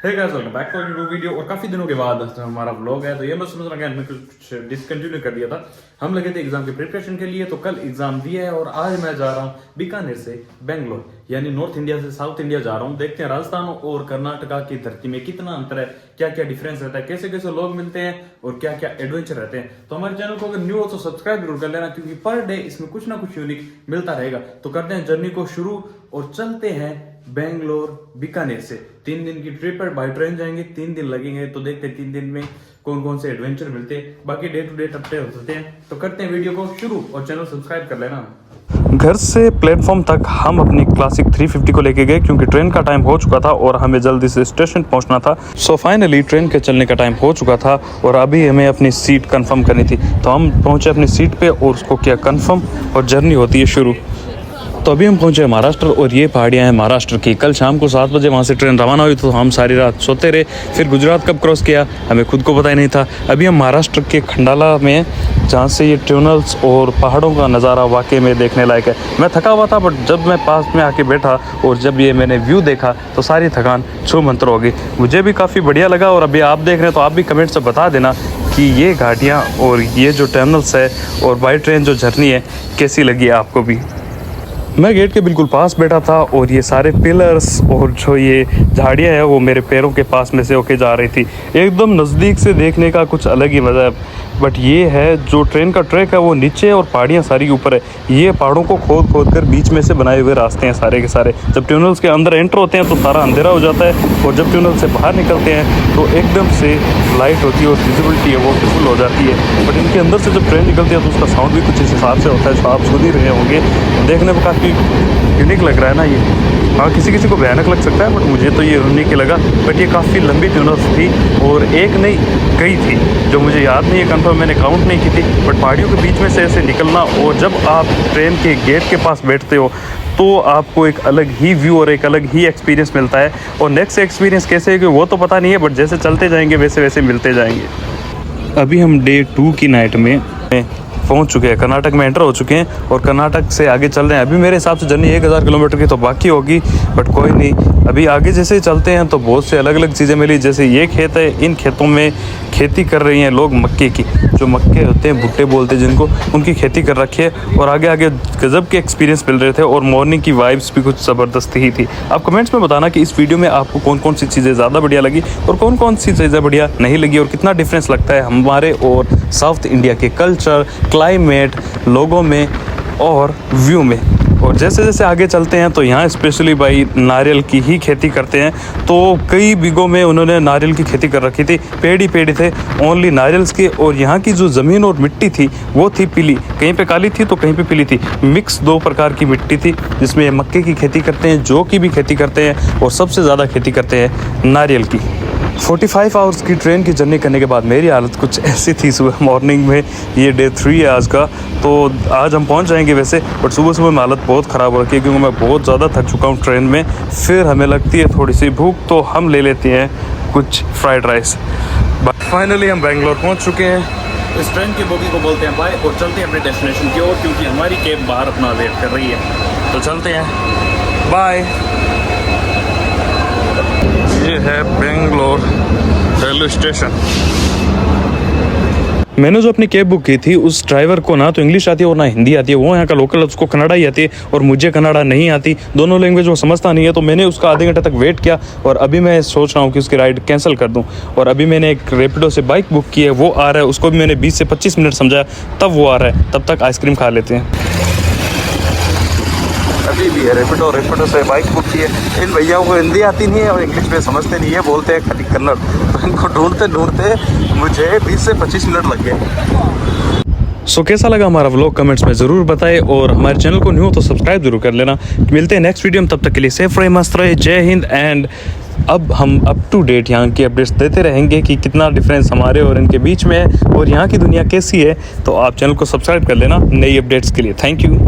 Hey guys welcome back to new video. और काफी दिनों के बाद हमारा व्लॉग है, तो ये मैं समझ रहा हूँ कुछ डिसकंटिन्यू कर दिया था। हम लगे थे एग्जाम के प्रिपरेशन के लिए, तो कल एग्जाम दिया है और आज मैं जा रहा हूँ बीकानेर से बेंगलोर, यानी नॉर्थ इंडिया से साउथ इंडिया जा रहा हूँ। देखते हैं राजस्थान और कर्नाटका की धरती में कितना अंतर है, क्या क्या डिफरेंस रहता है, कैसे कैसे लोग मिलते हैं और क्या क्या एडवेंचर रहते हैं। तो हमारे चैनल को अगर न्यू हो तो सब्सक्राइब जरूर कर लेना, क्योंकि पर डे इसमें कुछ ना कुछ यूनिक मिलता रहेगा। तो करते हैं जर्नी को शुरू और चलते हैं बेंगलोर बीकानेर से। 3 दिन की ट्रिप है, बाय ट्रेन जाएंगे, 3 दिन लगेंगे। तो देखते हैं 3 दिन में कौन कौन से एडवेंचर मिलते हैं, बाकी डे टू डे अपडेट होते हैं। तो करते हैं वीडियो को शुरू और चैनल सब्सक्राइब कर लेना। घर से प्लेटफॉर्म तक हम अपनी क्लासिक 350 को लेके गए, क्योंकि ट्रेन का टाइम हो चुका था और हमें जल्दी से स्टेशन पहुंचना था। सो फाइनली ट्रेन के चलने का टाइम हो चुका था और अभी हमें अपनी सीट कंफर्म करनी थी। तो हम पहुंचे अपनी सीट पे और उसको किया कंफर्म और जर्नी होती है शुरू। तो अभी हम पहुंचे महाराष्ट्र और ये पहाड़ियाँ हैं महाराष्ट्र की। कल शाम को 7 बजे वहाँ से ट्रेन रवाना हुई, तो हम सारी रात सोते रहे। फिर गुजरात कब क्रॉस किया हमें खुद को पता ही नहीं था। अभी हम महाराष्ट्र के खंडाला में, जहाँ से ये टनल्स और पहाड़ों का नज़ारा वाकई में देखने लायक है। मैं थका हुआ था, बट जब मैं पास में आके बैठा और जब ये मैंने व्यू देखा तो सारी थकान छू मंतर हो गई। मुझे भी काफ़ी बढ़िया लगा। और अभी आप देख रहे हैं तो आप भी कमेंट से बता देना कि ये घाटियाँ और ये जो टनल्स है और बाई ट्रेन जो जर्नी है कैसी लगी आपको भी। मैं गेट के बिल्कुल पास बैठा था और ये सारे पिलर्स और जो ये झाड़ियाँ हैं वो मेरे पैरों के पास में से होके जा रही थी। एकदम नज़दीक से देखने का कुछ अलग ही मज़ा है। बट ये है जो ट्रेन का ट्रैक है वो नीचे और पहाड़ियाँ सारी ऊपर है। ये पहाड़ों को खोद खोद कर बीच में से बनाए हुए रास्ते हैं सारे के सारे। जब टनल्स के अंदर एंटर होते हैं तो सारा अंधेरा हो जाता है, और जब टनल से बाहर निकलते हैं तो एकदम से लाइट होती है और विजिबिलिटी है वो फुल हो जाती है। बट इनके अंदर से जब ट्रेन निकलती है तो उसका साउंड भी कुछ इस हिसाब से होता है, जो आप सुन ही रहे होंगे। देखने में काफ़ी यूनिक लग रहा है ना ये। हाँ, किसी किसी को भयानक लग सकता है, बट मुझे तो ये यूनिक ही लगा। बट ये काफ़ी लंबी टनल्स थी और एक नहीं कई थी, जो मुझे याद नहीं है कंफर्म, मैंने काउंट नहीं की थी। बट पहाड़ियों के बीच में से ऐसे निकलना, और जब आप ट्रेन के गेट के पास बैठते हो तो आपको एक अलग ही व्यू और एक अलग ही एक्सपीरियंस मिलता है। और नेक्स्ट एक्सपीरियंस कैसे है कि वो तो पता नहीं है, बट जैसे चलते जाएंगे वैसे वैसे मिलते जाएंगे। अभी हम डे 2 की नाइट में पहुंच चुके हैं, कर्नाटक में एंटर हो चुके हैं और कर्नाटक से आगे चल रहे हैं। अभी मेरे हिसाब से जर्नी 1000 किलोमीटर की तो बाकी होगी, बट कोई नहीं। अभी आगे जैसे ही चलते हैं तो बहुत से अलग अलग चीज़ें मिली। जैसे ये खेत है, इन खेतों में खेती कर रही हैं लोग मक्के की, जो मक्के होते हैं भुट्टे बोलते हैं जिनको, उनकी खेती कर रखी है। और आगे आगे गजब के एक्सपीरियंस मिल रहे थे और मॉर्निंग की वाइब्स भी कुछ ज़बरदस्त ही थी। आप कमेंट्स में बताना कि इस वीडियो में आपको कौन कौन सी चीज़ें ज़्यादा बढ़िया लगी और कौन कौन सी चीज़ें बढ़िया नहीं लगी, और कितना डिफरेंस लगता है हमारे और साउथ इंडिया के कल्चर, क्लाइमेट, लोगों में और व्यू में। और जैसे जैसे आगे चलते हैं तो यहाँ स्पेशली भाई नारियल की ही खेती करते हैं। तो कई बीघों में उन्होंने नारियल की खेती कर रखी थी, पेड़ ही पेड़ थे ओनली नारियल्स के। और यहाँ की जो ज़मीन और मिट्टी थी वो थी पीली, कहीं पे काली थी तो कहीं पे पीली थी, मिक्स 2 प्रकार की मिट्टी थी, जिसमें मक्के की खेती करते हैं, जौ की भी खेती करते हैं और सबसे ज़्यादा खेती करते हैं नारियल की। 45 आवर्स की ट्रेन की जर्नी करने के बाद मेरी हालत कुछ ऐसी थी सुबह मॉर्निंग में। ये डे 3 है आज का, तो आज हम पहुंच जाएंगे वैसे, बट सुबह सुबह में हालत बहुत ख़राब हो रखी है, क्योंकि मैं बहुत ज़्यादा थक चुका हूं ट्रेन में। फिर हमें लगती है थोड़ी सी भूख, तो हम ले लेते हैं कुछ फ्राइड राइस। फाइनली हम बेंगलोर पहुँच चुके हैं। इस ट्रेन की बोगी को बोलते हैं बाय और चलते हैं अपने डेस्टिनेशन की ओर, क्योंकि हमारी कैब बाहर अपना वेट कर रही है। तो चलते हैं, बाय। ये है बेंगलोर रेलवे स्टेशन। मैंने जो अपनी कैब बुक की थी उस ड्राइवर को ना तो इंग्लिश आती है और ना हिंदी आती है। वो यहाँ का लोकल, उसको कन्नड़ा ही आती है और मुझे कन्नड़ा नहीं आती। दोनों लैंग्वेज वो समझता नहीं है। तो मैंने उसका आधे घंटे तक वेट किया और अभी मैं सोच रहा हूँ कि उसकी राइड कैंसिल कर दूँ। और अभी मैंने एक रैपिडो से बाइक बुक की है, वो आ रहा है। उसको भी मैंने 20 से 25 मिनट समझाया, तब वो आ रहा है। तब तक आइसक्रीम खा लेते हैं। अभी भी है रैपिडो से बाइक बुक की है। इन भैया को हिंदी आती नहीं है और इंग्लिश में समझते नहीं है, बोलते हैं खाली कन्नड़। तो इनको ढूंढते ढूंढते मुझे 20 से 25 मिनट लग गए। सो कैसा लगा हमारा व्लॉग कमेंट्स में ज़रूर बताएं, और हमारे चैनल को न्यू हो तो सब्सक्राइब जरूर कर लेना। मिलते हैं नेक्स्ट वीडियो में, तब तक के लिए सेफ रहे, मस्त रहे, जय हिंद। एंड अब हम अप टू डेट यहाँ की अपडेट्स देते रहेंगे कि कितना डिफरेंस हमारे और इनके बीच में है और यहाँ की दुनिया कैसी है। तो आप चैनल को सब्सक्राइब कर लेना नई अपडेट्स के लिए। Thank you.